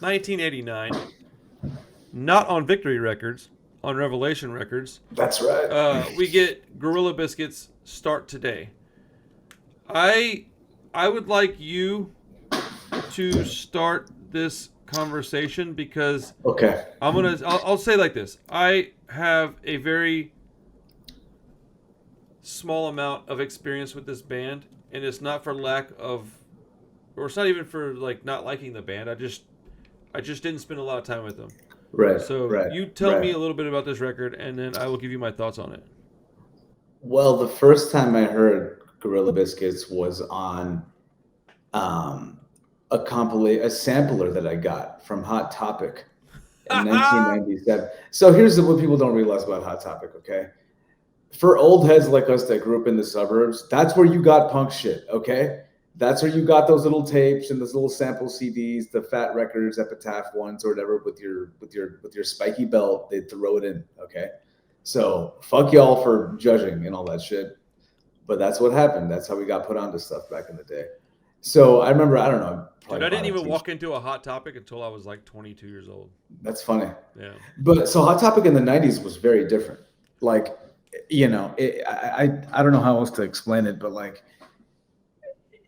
1989. Not on Victory Records, on Revelation Records. That's right. We get Gorilla Biscuits Start Today. I would like you to start this conversation because Okay. I'll say like this. I have a very small amount of experience with this band, and it's not for lack of, or it's not even for like not liking the band. I just didn't spend a lot of time with them. Right. So Right. you tell Right. me a little bit about this record, and then I will give you my thoughts on it. Well, the first time I heard Gorilla Biscuits was on a sampler that I got from Hot Topic in 1997. So here's what people don't realize about Hot Topic, okay? For old heads like us that grew up in the suburbs, that's where you got punk shit, okay? That's where you got those little tapes and those little sample CDs, the fat records, Epitaph ones or whatever with your spiky belt, they'd throw it in, okay? So fuck y'all for judging and all that shit. But that's what happened. That's how we got put onto stuff back in the day. So I remember, I don't know, Dude, probably I didn't bought a even t-shirt. walk into a Hot Topic until I was like 22 years old. That's funny. Yeah. But so Hot Topic in the 90s was very different. Like, I don't know how else to explain it, but like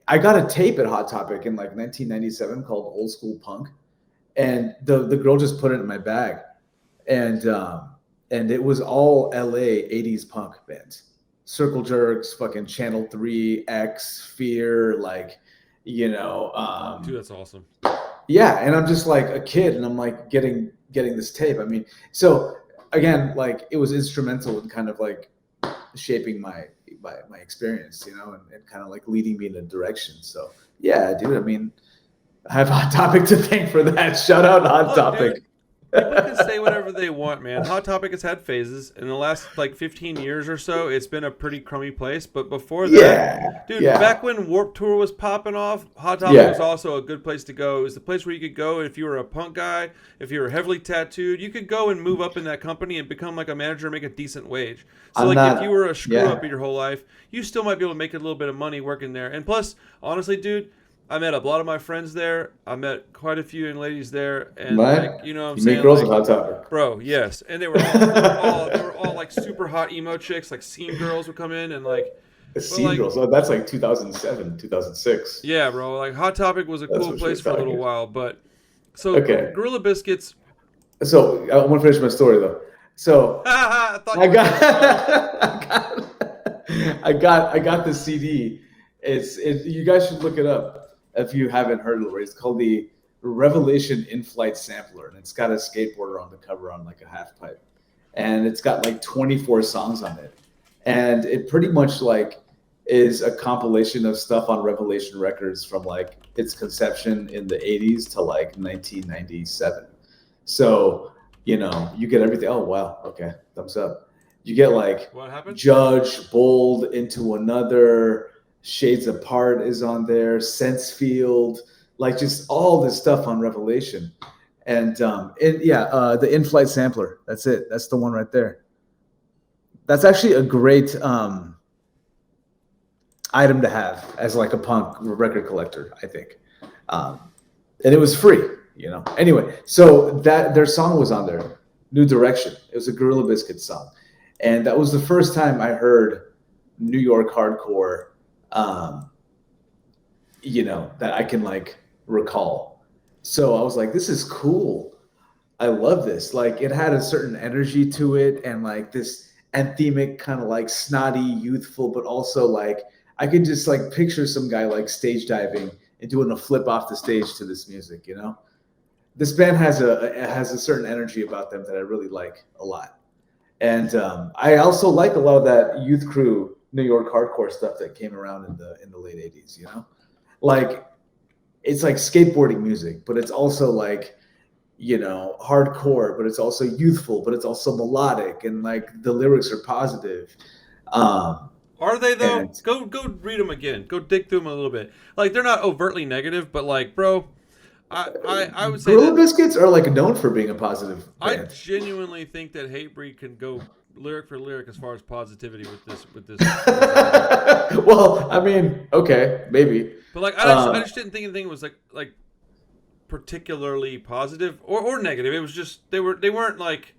I got a tape at Hot Topic in like 1997 called Old School Punk, and the girl just put it in my bag, and it was all LA 80s punk bands, Circle Jerks, fucking Channel 3, X, Fear, like, Dude, that's awesome. yeah, and I'm just like a kid, and I'm like getting this tape. I mean, so again, like it was instrumental in kind of like shaping my experience, and kind of like leading me in a direction. So yeah, dude. I mean, I have Hot Topic to thank for that. Shout out Hot Look, Topic. dude, people can say whatever they want, man. Hot Topic has had phases. In the last like 15 years or so, it's been a pretty crummy place. But before that, Yeah, dude, yeah, back when Warped Tour was popping off, Hot Topic yeah. was also a good place to go. It was the place where you could go if you were a punk guy, if you were heavily tattooed, you could go and move up in that company and become like a manager and make a decent wage. So I'm like not. if you were a screw Yeah, up your whole life, you still might be able to make a little bit of money working there. And plus, honestly, dude, I met a lot of my friends there. I met quite a few young ladies there, and like, right. you know what I'm You meet saying? girls at Like, Hot Topic. bro, yes. And they were all like super hot emo chicks, like scene girls would come in and like, but Scene like, girls. Oh, that's like 2007, 2006. yeah, bro. Like Hot Topic was a That's cool what she place was for a little talking. while, but so Okay. Gorilla Biscuits. So I want to finish my story though. So I thought I you were got, gonna start. I got the CD. You guys should look it up if you haven't heard of it. It's called the Revelation In-Flight Sampler, and it's got a skateboarder on the cover on like a half pipe, and it's got like 24 songs on it, and it pretty much like is a compilation of stuff on Revelation Records from like its conception in the 80s to like 1997. So you get everything. Oh wow, okay, thumbs up. You get like What happened? Judge, Bold, Into Another, Shades Apart is on there, Sensefield, like just all this stuff on Revelation. And the in-flight sampler. That's it. That's the one right there. That's actually a great item to have as like a punk record collector, I think. And it was free. Anyway, so that their song was on there, New Direction. It was a Gorilla Biscuits song, and that was the first time I heard New York hardcore, that I can like recall. So I was like, this is cool. I love this. Like it had a certain energy to it, and like this anthemic kind of like snotty, youthful, but also like I could just like picture some guy like stage diving and doing a flip off the stage to this music. This band has a certain energy about them that I really like a lot, and I also like a lot of that youth crew New York hardcore stuff that came around in the late '80s. Like it's like skateboarding music, but it's also like hardcore, but it's also youthful, but it's also melodic, and like the lyrics are positive. Are they though? And Go read them again. Go dig through them a little bit. Like they're not overtly negative, but like, bro, I would say Gorilla that Biscuits are like known for being a positive I band. genuinely think that Hatebreed can go lyric for lyric as far as positivity with this. Well, I mean, okay, maybe. But like, I just didn't think anything was like particularly positive or negative. It was just they weren't like,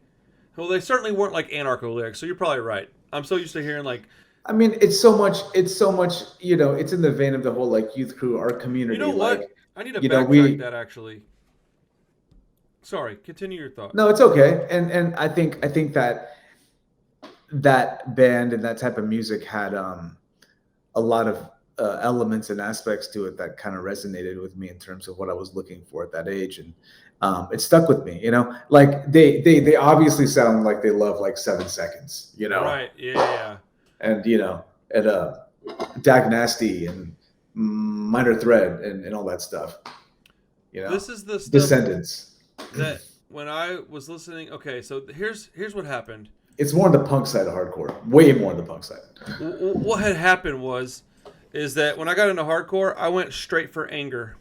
well, they certainly weren't like anarcho lyrics. So you're probably right. I'm so used to hearing like, I mean, it's so much, it's in the vein of the whole like youth crew, our you know community, like, what? I need to backtrack we. that actually. Sorry, continue your thought. No, it's okay, and I think that band and that type of music had a lot of elements and aspects to it that kind of resonated with me in terms of what I was looking for at that age, and it stuck with me. Like they obviously sound like they love like 7 seconds, Right? Yeah. and and Dag Nasty and Minor Threat and all that stuff. This is the stuff Descendants. that when I was listening. Okay, so here's what happened. It's more on the punk side of hardcore. Way more on the punk side. What had happened is that when I got into hardcore, I went straight for anger.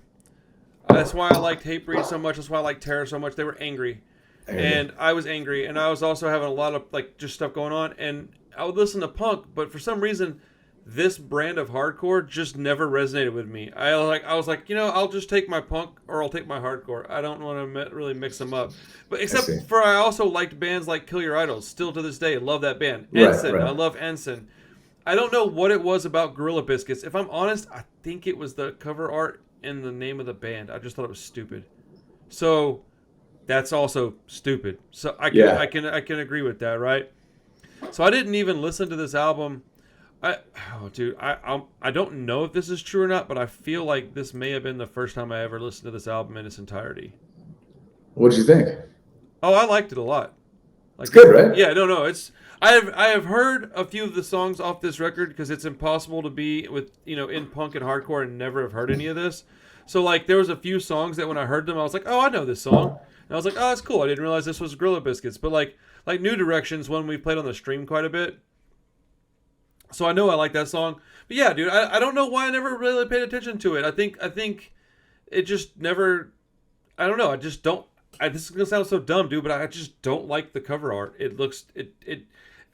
That's why I liked Hatebreed so much. That's why I liked Terror so much. They were angry, and I was angry, and I was also having a lot of like just stuff going on. And I would listen to punk, but for some reason, this brand of hardcore just never resonated with me. I was like, I'll just take my punk or I'll take my hardcore. I don't want to really mix them up. But except for I also liked bands like Kill Your Idols. Still to this day, love that band. Ensign, right. I love Ensign. I don't know what it was about Gorilla Biscuits. If I'm honest, I think it was the cover art and the name of the band. I just thought it was stupid. So that's also stupid. So I can agree with that, right? So I didn't even listen to this album. I don't know if this is true or not, but I feel like this may have been the first time I ever listened to this album in its entirety. What did you think? Oh, I liked it a lot. Like, it's good, right? Yeah, no, it's. I have heard a few of the songs off this record because it's impossible to be with in punk and hardcore and never have heard any of this. So like there was a few songs that when I heard them I was like, oh, I know this song, and I was like, oh, that's cool. I didn't realize this was Gorilla Biscuits, but like New Directions, one we played on the stream quite a bit. So I know I like that song. But yeah, dude, I don't know why I never really paid attention to it. I think it just never. I don't know. I just don't. This is gonna sound so dumb, dude, but I just don't like the cover art. It looks it.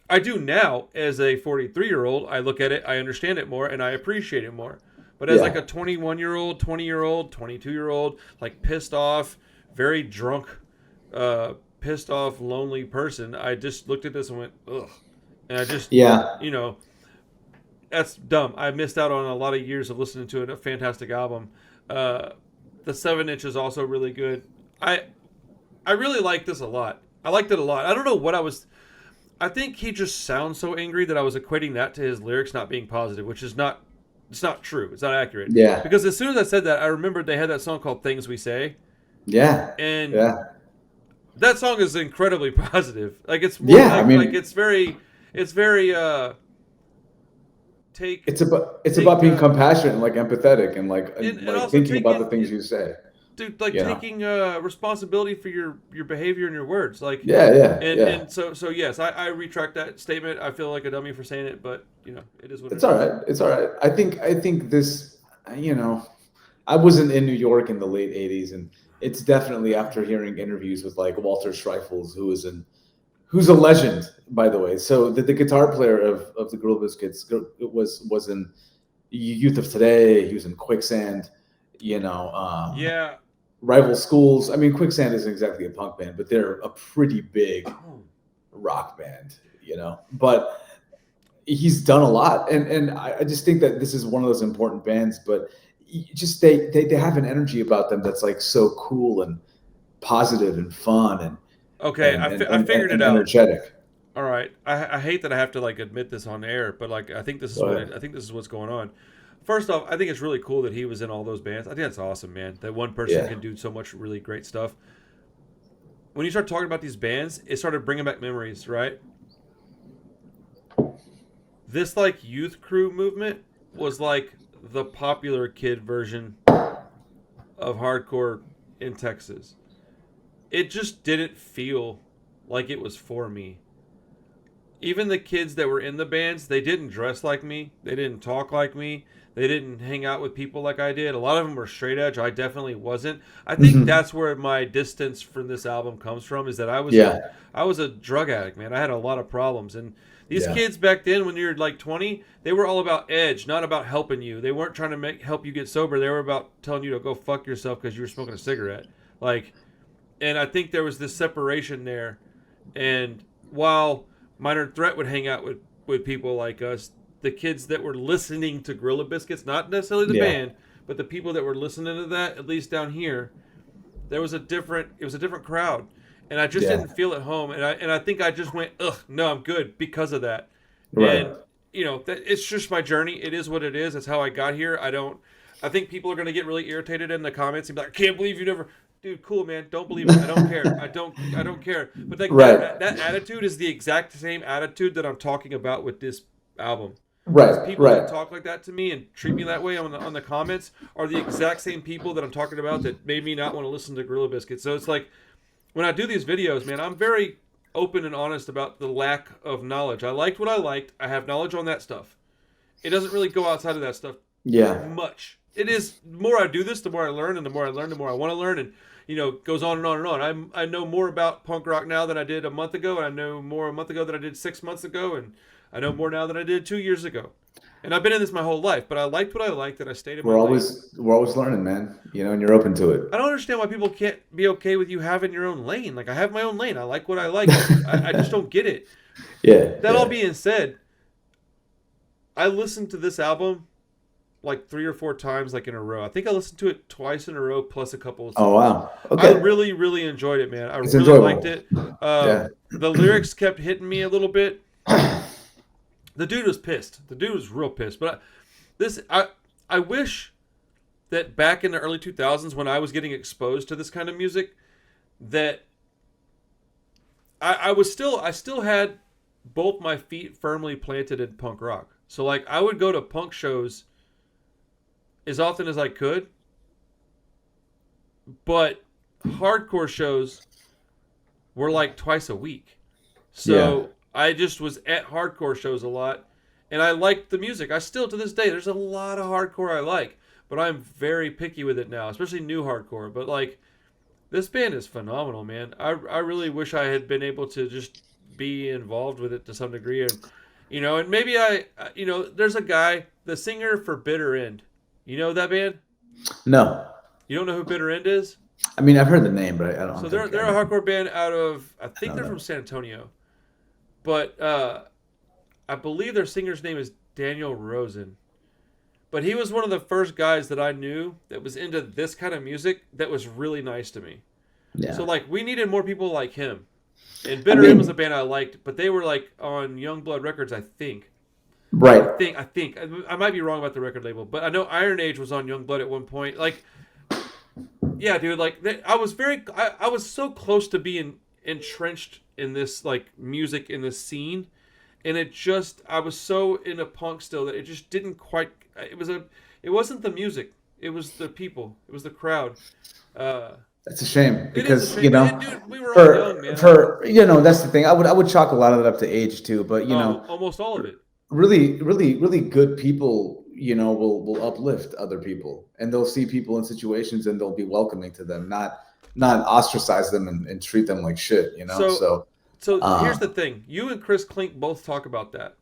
I do now as a 43-year-old. I look at it, I understand it more, and I appreciate it more. But as like a 21-year-old, 20-year-old, 22-year-old, like pissed off, very drunk, pissed off, lonely person, I just looked at this and went, ugh. And I just, that's dumb. I missed out on a lot of years of listening to it. A fantastic album. The 7-inch is also really good. I really like this a lot. I liked it a lot. I don't know what I think he just sounds so angry that I was equating that to his lyrics not being positive, which is not. It's not true. It's not accurate. Yeah. Because as soon as I said that, I remembered they had that song called "Things We Say." Yeah. And that song is incredibly positive. Like it's more like it's very. It's about being compassionate and like empathetic and like thinking about the things you say. Dude, like taking responsibility for your behavior and your words, like and so yes, I retract that statement. I feel like a dummy for saying it, but it is what it's all right. It's all right. I think this, I wasn't in New York in the late '80s, and it's definitely after hearing interviews with like Walter Schreifels, who's a legend, by the way. So the guitar player of the Gorilla Biscuits was in Youth of Today. He was in Quicksand. Rival Schools. I mean, Quicksand isn't exactly a punk band, but they're a pretty big rock band, But he's done a lot, and I just think that this is one of those important bands. But just they have an energy about them that's like so cool and positive and fun and I figured it out. Energetic. All right, I hate that I have to like admit this on air, but like I think this is what's going on. First off, I think it's really cool that he was in all those bands. I think that's awesome, man. That one person can do so much really great stuff. When you start talking about these bands, it started bringing back memories, right? This like youth crew movement was like the popular kid version of hardcore in Texas. It just didn't feel like it was for me. even the kids that were in the bands, they didn't dress like me. They didn't talk like me. They didn't hang out with people like I did. A lot of them were straight edge. I definitely wasn't. I think Hmm. that's where my distance from this album comes from. Is that Yeah. I was a drug addict, man. I had a lot of problems, and these Yeah. kids back then, when you're like 20, they were all about edge, not about helping you. They weren't trying to help you get sober. They were about telling you to go fuck yourself because you were smoking a cigarette. Like, and I think there was this separation there. And while Minor Threat would hang out with people like us, the kids that were listening to Gorilla Biscuits, not necessarily the Yeah. band, but the people that were listening to that, at least down here, it was a different crowd. And I just Yeah. didn't feel at home. And I think I just went, ugh, no, I'm good because of that. Right. And, it's just my journey. It is what it is. That's how I got here. I think people are going to get really irritated in the comments and be like, I can't believe you never, dude, cool, man. Don't believe it. I don't care. I don't care. But like Right. that attitude is the exact same attitude that I'm talking about with this album. These Right. people Right. that talk like that to me and treat me that way on the comments are the exact same people that I'm talking about that made me not want to listen to Gorilla Biscuits. So it's like when I do these videos, man, I'm very open and honest about the lack of knowledge. I liked what I liked. I have knowledge on that stuff. It doesn't really go outside of that stuff Yeah. much. It is, the more I do this, the more I learn, and the more I learn, the more I want to learn, and it goes on and on and on. I know more about punk rock now than I did a month ago, and I know more a month ago than I did 6 months ago, and I know more now than I did 2 years ago. And I've been in this my whole life, but I liked what I liked, and I stayed in my lane. We're always learning, man. And you're open to it. I don't understand why people can't be okay with you having your own lane. Like, I have my own lane. I like what I like. I just don't get it. Yeah. That yeah. all being said, I listened to this album like 3 or 4 times, like in a row. I think I listened to it twice in a row, plus a couple of songs. Oh wow. I Okay. really, really enjoyed it, man. I It's really enjoyable. liked it. Yeah. The lyrics kept hitting me a little bit. The dude was pissed. The dude was real pissed. But I wish that back in the early 2000s, when I was getting exposed to this kind of music, that I still had both my feet firmly planted in punk rock. So like I would go to punk shows as often as I could, but hardcore shows were like twice a week. So I just was at hardcore shows a lot, and I liked the music. I still, to this day, there's a lot of hardcore I like, but I'm very picky with it now, especially new hardcore. But like, this band is phenomenal, man. I really wish I had been able to just be involved with it to some degree, and maybe there's a guy, the singer for Bitter End. You know that band? No. You don't know who Bitter End is? I mean, I've heard the name, but I don't. So think they're a hardcore band out of, I think they're know. from San Antonio, but I believe their singer's name is Daniel Rosen. But he was one of the first guys that I knew that was into this kind of music that was really nice to me. Yeah. So like we needed more people like him. And Bitter End was a band I liked, but they were like on Youngblood Records, I think. Right. I think I might be wrong about the record label, but I know Iron Age was on Youngblood at one point. Like, yeah, dude. Like, I was so close to being entrenched in this like music in this scene, and I was so into punk still that it just didn't quite. It wasn't the music. It was the people. It was the crowd. That's a shame because dude, we were all young, man. That's the thing. I would chalk a lot of it up to age too, but almost all of it. really, really, really good people, will uplift other people, and they'll see people in situations and they'll be welcoming to them, not ostracize them and treat them like shit, So here's the thing. You and Chris Klink both talk about that.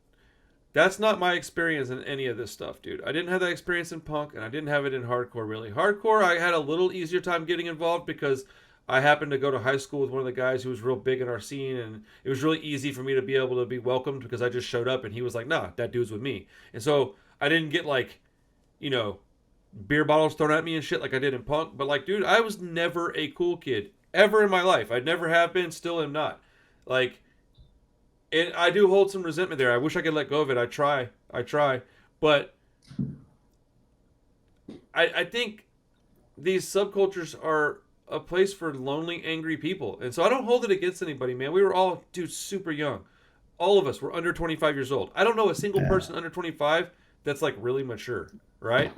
That's not my experience in any of this stuff, dude. I didn't have that experience in punk, and I didn't have it in hardcore, really. Hardcore, I had a little easier time getting involved because I happened to go to high school with one of the guys who was real big in our scene, and it was really easy for me to be able to be welcomed because I just showed up, and he was like, nah, that dude's with me. And so I didn't get, like, beer bottles thrown at me and shit like I did in punk. But, like, dude, I was never a cool kid, ever in my life. I never have been, still am not. Like, and I do hold some resentment there. I wish I could let go of it. I try. But I think these subcultures are a place for lonely, angry people. And so I don't hold it against anybody, man. We were all, dude, super young. All of us were under 25 years old. I don't know a single person under 25 that's, like, really mature, right?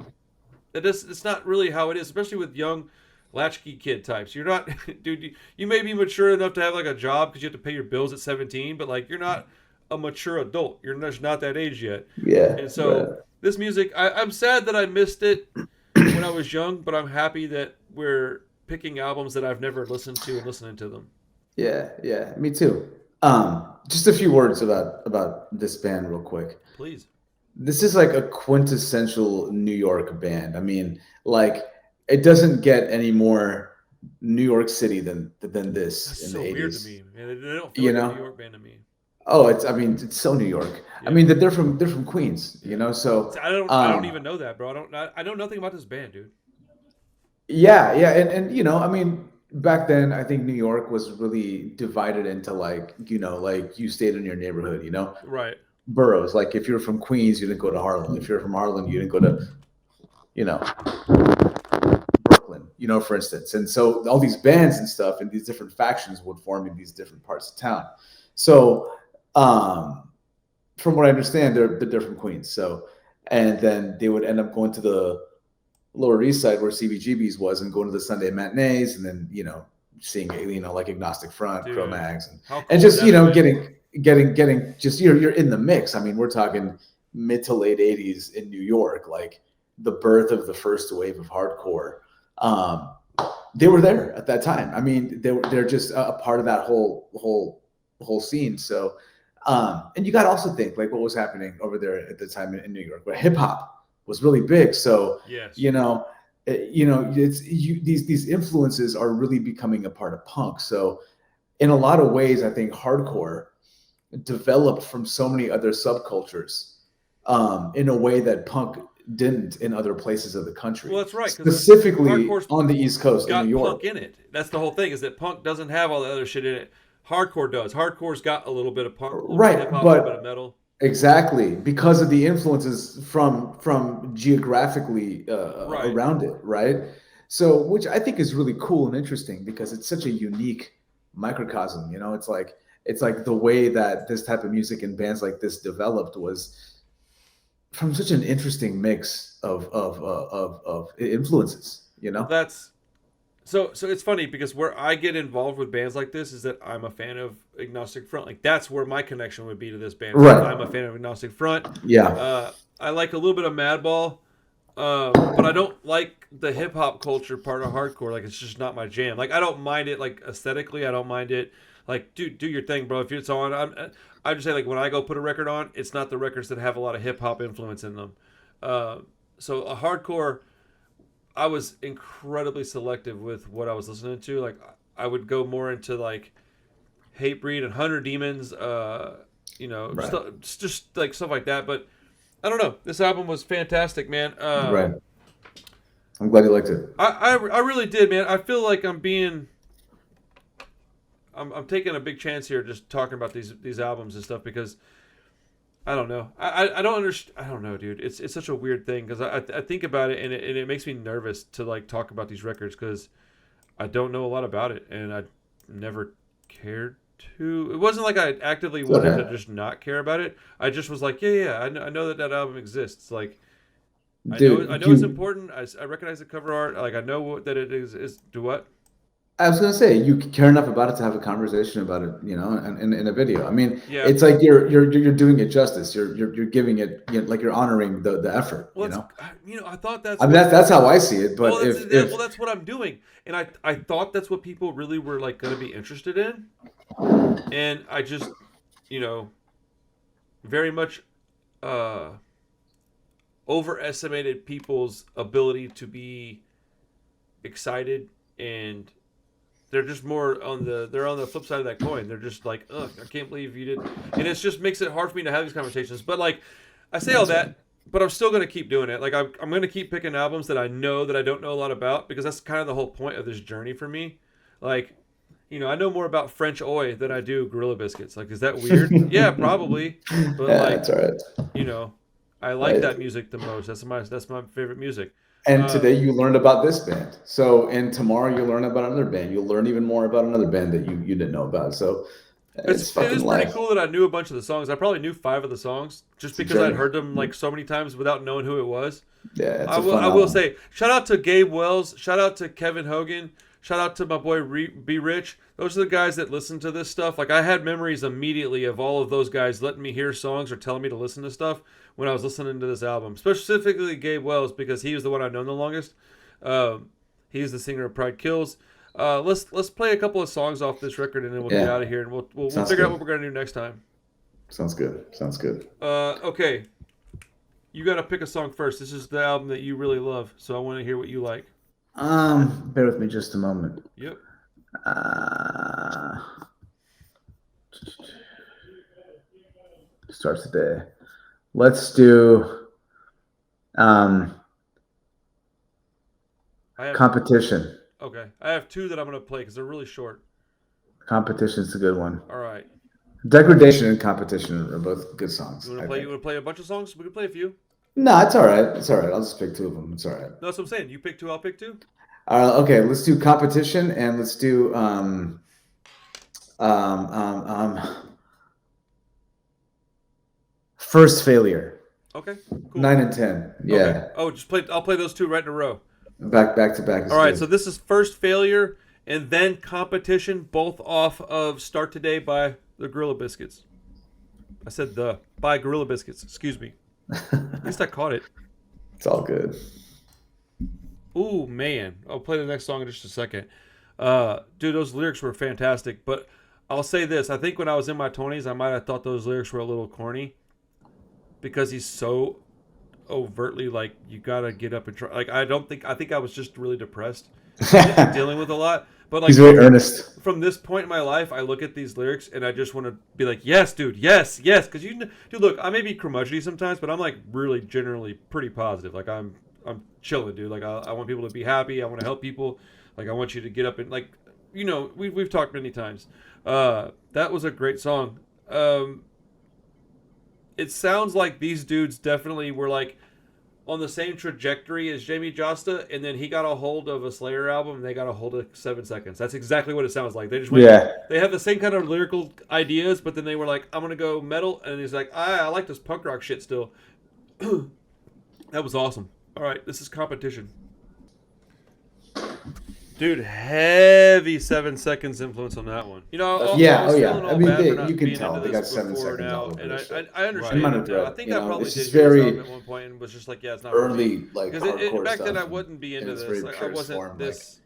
It's not really how it is, especially with young latchkey kid types. You're not, dude, you may be mature enough to have like a job because you have to pay your bills at 17, but like you're not a mature adult. You're just not that age yet. Yeah, And right. so this music, I'm sad that I missed it when I was young, but I'm happy that we're picking albums that I've never listened to and listening to them. Yeah, yeah, me too. Just a few words about this band real quick. Please. This is like a quintessential New York band. I mean, like it doesn't get any more New York City than That's this in the so weird to 80s. me, man. They don't feel You like a New know? York band to me. Oh, it's I mean, it's so New York. I Yeah. mean that they're from Queens, Yeah. so So I don't even know that, bro. I know nothing about this band, dude. yeah, yeah, and I mean, back then I think New York was really divided into like, like you stayed in your neighborhood, Right. boroughs. Like if you're from Queens, you didn't go to Harlem. If you're from Harlem, you didn't go to, you know, Brooklyn, for instance. And so all these bands and stuff and these different factions would form in these different parts of town. So, from what I understand, they're from Queens. So, and then they would end up going to the Lower East Side where CBGB's was and going to the Sunday matinees and then, seeing, like Agnostic Front, Dude. Cro-Mags How and cool would just, that have been? getting just, you're in the mix. I mean, we're talking mid to late 80s in New York, like the birth of the first wave of hardcore. Um, they were there at that time. I mean, they're just a part of that whole scene. So, and you got to also think like what was happening over there at the time in New York, where hip hop was really big. So, Yes. these influences are really becoming a part of punk. So, in a lot of ways, I think hardcore developed from so many other subcultures, in a way that punk didn't in other places of the country, Well, that's right, because specifically hardcore's on the East Coast in New got York. punk in it. That's the whole thing. Is that punk doesn't have all the other shit in it. Hardcore does. Hardcore's got a little bit of punk, a little bit of hip Right, hop, a little bit of but metal. exactly because of the influences from geographically Right. around it, right? So, which I think is really cool and interesting because it's such a unique microcosm. It's like the way that this type of music and bands like this developed was from such an interesting mix of influences. Well, that's so it's funny because where I get involved with bands like this is that I'm a fan of Agnostic Front. Like that's where my connection would be to this band because I'm a Right. fan of Agnostic Front. Yeah. I like a little bit of Madball, but I don't like the hip hop culture part of hardcore. Like it's just not my jam. Like I don't mind it like aesthetically. I don't mind it. Like do your thing, bro. If it's on, I just say like when I go put a record on, it's not the records that have a lot of hip hop influence in them. Uh, so a hardcore, I was incredibly selective with what I was listening to. Like I would go more into like Hatebreed and Hunter Demons, Right. just like stuff like that. But I don't know. This album was fantastic, man. Right. I'm glad you liked it. I really did, man. I feel like I'm taking a big chance here, just talking about these albums and stuff because I don't know. I don't understand. I don't know, dude. It's such a weird thing because I think about it and it makes me nervous to like talk about these records because I don't know a lot about it and I never cared to. It wasn't like I actively It's wanted to okay. just not care about it. I just was like, yeah, I know that album exists. Like I Dude, know it's important. I recognize the cover art. Like I know that it is. Do what? I was gonna say you care enough about it to have a conversation about it, in a video. I mean, Yeah. it's like you're doing it justice. You're giving it, like you're honoring the effort. Well, I thought that's I mean, what. that's how I see it. Well, But if that's what I'm doing, and I thought that's what people really were like going to be interested in, and I just, you know, very much uh, overestimated people's ability to be excited, and they're on the flip side of that coin. They're just like, ugh, I can't believe you did, and it just makes it hard for me to have these conversations. But like, I say all that's right. that. But I'm still going to keep doing it. Like I'm going to keep picking albums that I know that I don't know a lot about because that's kind of the whole point of this journey for me. Like, I know more about French Oi than I do Gorilla Biscuits. Like, is that weird? Yeah, probably. But Yeah, like, that's all right. you know, I like Right. that music the most. That's my favorite music. And Uh, today you learned about this band. So, and tomorrow you'll learn about another band. You'll learn even more about another band that you didn't know about. So, it's it fucking is pretty life. cool that I knew a bunch of the songs. I probably knew 5 of the songs just It's a because I'd journey. heard them like so many times without knowing who it was. Yeah, it's I a will fun I will album. say shout out to Gabe Wells, shout out to Kevin Hogan, Shout out to my boy Be Rich. Those are the guys that listen to this stuff. Like I had memories immediately of all of those guys letting me hear songs or telling me to listen to stuff when I was listening to this album. Specifically Gabe Wells because he was the one I've known the longest. He's the singer of Pride Kills. Let's play a couple of songs off this record and then we'll get out of here and we'll figure out what we're gonna do next time. Sounds good. Okay. You gotta pick a song first. This is the album that you really love, so I want to hear what you like. Bear with me just a moment. Yep. Starts today. Let's do Competition. Okay. I have two that I'm going to play because they're really short. Competition's a good one. All right. Degradation and Competition are both good songs. You want to play a bunch of songs? We can play a few. No, it's all right. I'll just pick two of them. It's all right. No, that's what I'm saying. You pick two, I'll pick two. Okay, let's do Competition and let's do First Failure. Okay. Cool. 9 and 10. Yeah. Okay. Oh, I'll play those two right in a row. Back to back. All right. So this is First Failure and then Competition, both off of Start Today by the Gorilla Biscuits. I said by Gorilla Biscuits. Excuse me. At least I caught it. It's all good. Ooh, man. I'll play the next song in just a second. Dude, those lyrics were fantastic. But I'll say this. I think when I was in my 20s, I might have thought those lyrics were a little corny. Because he's so overtly like, you got to get up and try. Like, I think I was just really depressed. Dealing with a lot. But like, he's very earnest. From this point in my life, I look at these lyrics and I just want to be like, yes, dude, yes. Because dude, look, I may be curmudgeony sometimes, but I'm like really generally pretty positive. Like I'm chilling, dude. Like I want people to be happy. I want to help people. Like I want you to get up and like, we've talked many times. That was a great song. It sounds like these dudes definitely were like on the same trajectory as Jamie Josta, and then he got a hold of a Slayer album, and they got a hold of 7 Seconds. That's exactly what it sounds like. They just went, They have the same kind of lyrical ideas, but then they were like, I'm going to go metal, and he's like, I like this punk rock shit still. That was awesome. All right, this is Competition. Dude, heavy 7 Seconds influence on that one. I mean, you can tell they got 7 seconds now, all over and this. I understand. Right. I think I probably did very at one point and was just like, yeah, it's not early, like because back stuff, then I wouldn't be into this. Like, I wasn't this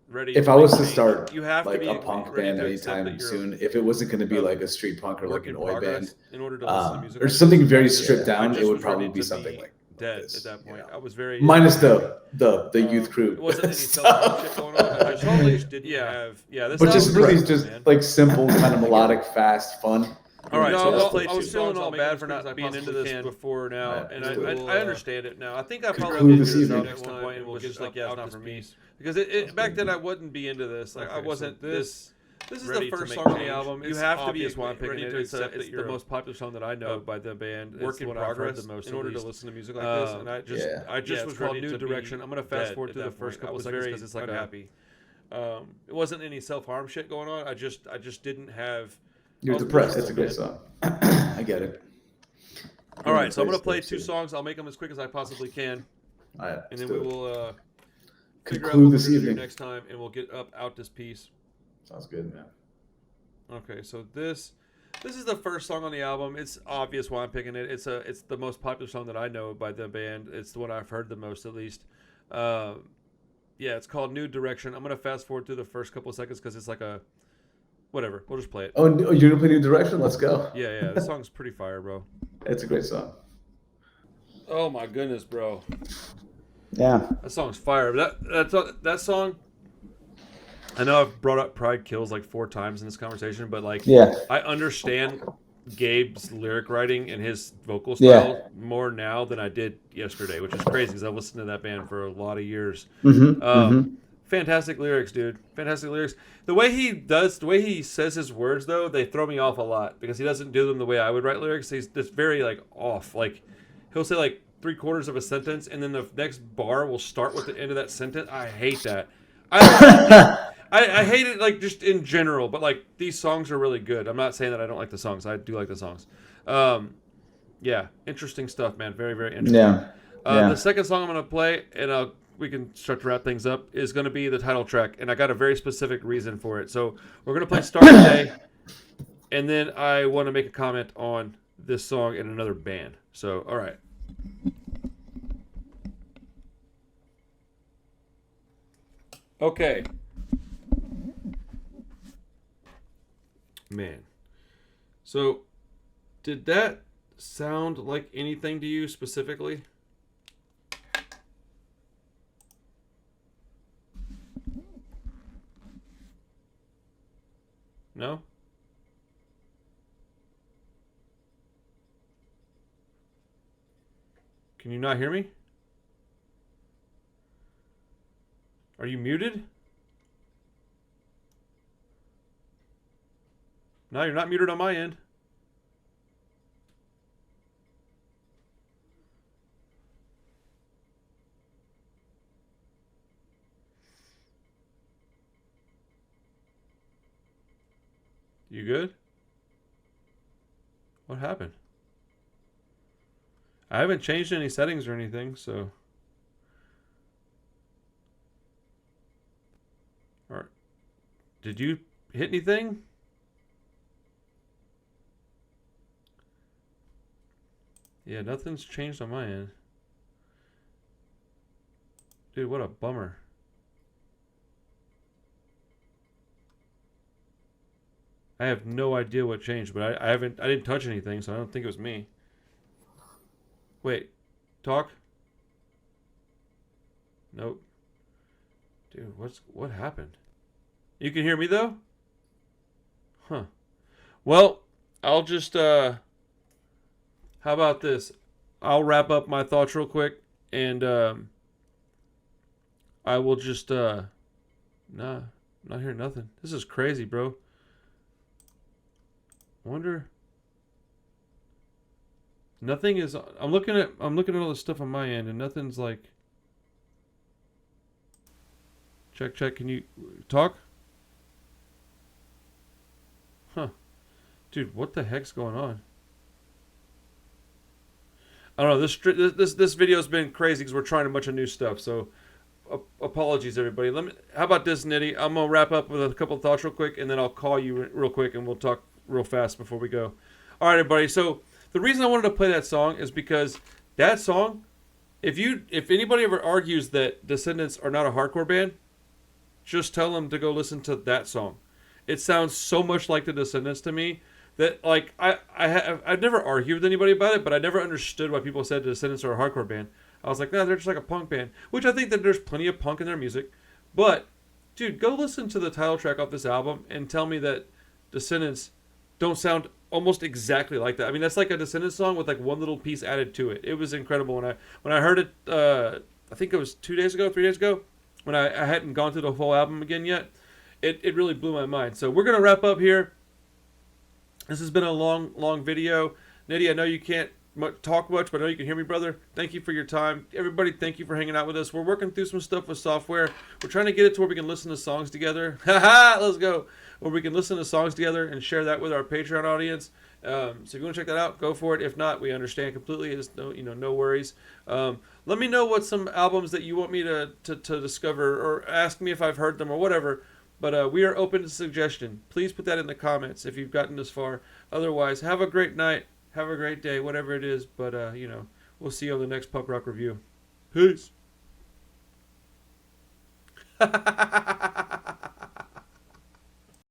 ready. If I was to start you have like to be a punk band anytime soon, if it wasn't going to be like a street punk or like an oi band, in order to listen to music or something very stripped down, it would probably be something like dead at that point. I was very minus the youth crew. It wasn't any self shit going on. I totally didn't have this. But just really just like simple, kind of melodic, fast, fun. All right, so I was feeling all bad for not being into this before now, and I understand it now. I think I probably did this at one point and was just like, yeah, it's not for me. Because back then I wouldn't be into this. Like I wasn't this. This is the first song on the album. You have to be ready to accept that you're the most popular song that I know by the band. Work in progress the most in order to listen to music like this. And I just was called New Direction. I'm gonna fast forward through the first couple seconds because it's like happy. It wasn't any self-harm shit going on. I just didn't have. You're depressed. It's a great song. I get it. All right, so I'm gonna play 2 songs. I'll make them as quick as I possibly can, all right, and then we will figure out conclude what this we're gonna do evening next time, and we'll get out this piece. Sounds good, man. Okay, so this is the first song on the album. It's obvious why I'm picking it. It's the most popular song that I know by the band. It's the one I've heard the most, at least. It's called New Direction. I'm gonna fast forward through the first couple of seconds because it's like a whatever. We'll just play it. Oh, you're gonna play New Direction? Let's go. Yeah. The song's pretty fire, bro. It's a great song. Oh my goodness, bro. Yeah. That song's fire. That song. I know I've brought up Pride Kills like 4 times in this conversation, but like, I understand Gabe's lyric writing and his vocal style more now than I did yesterday, which is crazy because I've listened to that band for a lot of years. Fantastic lyrics, dude. Fantastic lyrics. The way he says his words, though, they throw me off a lot because he doesn't do them the way I would write lyrics. He's just very like off. Like he'll say like 3/4 of a sentence, and then the next bar will start with the end of that sentence. I hate that. I hate it, like, just in general, but, like, these songs are really good. I'm not saying that I don't like the songs. I do like the songs. Interesting stuff, man. Very, very interesting. The second song I'm going to play, and I'll we can start to wrap things up, is going to be the title track, and I got a very specific reason for it. So we're going to play Start Today, and then I want to make a comment on this song and another band. So, all right. Okay. Man. So, did that sound like anything to you specifically? No? Can you not hear me? Are you muted? No, you're not muted on my end. You good? What happened? I haven't changed any settings or anything, so. Or did you hit anything? Yeah, nothing's changed on my end. Dude, what a bummer. I have no idea what changed, but I didn't touch anything, so I don't think it was me. Wait, talk? Nope. Dude, what happened? You can hear me though? Huh. Well, I'll just how about this? I'll wrap up my thoughts real quick, and I will just nah, not hearing nothing. This is crazy, bro. Wonder. Nothing is. I'm looking at all the stuff on my end, and nothing's like. Check. Can you talk? Huh, dude, what the heck's going on? I don't know. This video's been crazy because we're trying a bunch of new stuff. So, apologies everybody. How about this, Nitty? I'm gonna wrap up with a couple of thoughts real quick, and then I'll call you real quick, and we'll talk real fast before we go. All right, everybody. So the reason I wanted to play that song is because that song, if anybody ever argues that Descendants are not a hardcore band, just tell them to go listen to that song. It sounds so much like the Descendants to me that like I've never argued with anybody about it, but I never understood why people said the Descendants are a hardcore band. I was like, no, they're just like a punk band, which I think that there's plenty of punk in their music. But dude, go listen to the title track off this album and tell me that Descendants don't sound almost exactly like that. I mean, that's like a Descendants song with like one little piece added to it. It was incredible when I heard it. I think it was 3 days ago, when I hadn't gone through the whole album again yet. It really blew my mind. So we're gonna wrap up here. This has been a long video. Nitty, I know you can't talk much, but I know you can hear me, brother. Thank you for your time. Everybody, thank you for hanging out with us. We're working through some stuff with software. We're trying to get it to where we can listen to songs together. Haha, let's go. Where we can listen to songs together and share that with our Patreon audience. So if you want to check that out, go for it. If not, we understand completely. It's no worries. Let me know what some albums that you want me to discover, or ask me if I've heard them or whatever. But we are open to suggestion. Please put that in the comments if you've gotten this far. Otherwise, have a great night. Have a great day, whatever it is. But, we'll see you on the next Punk Rock Review. Peace.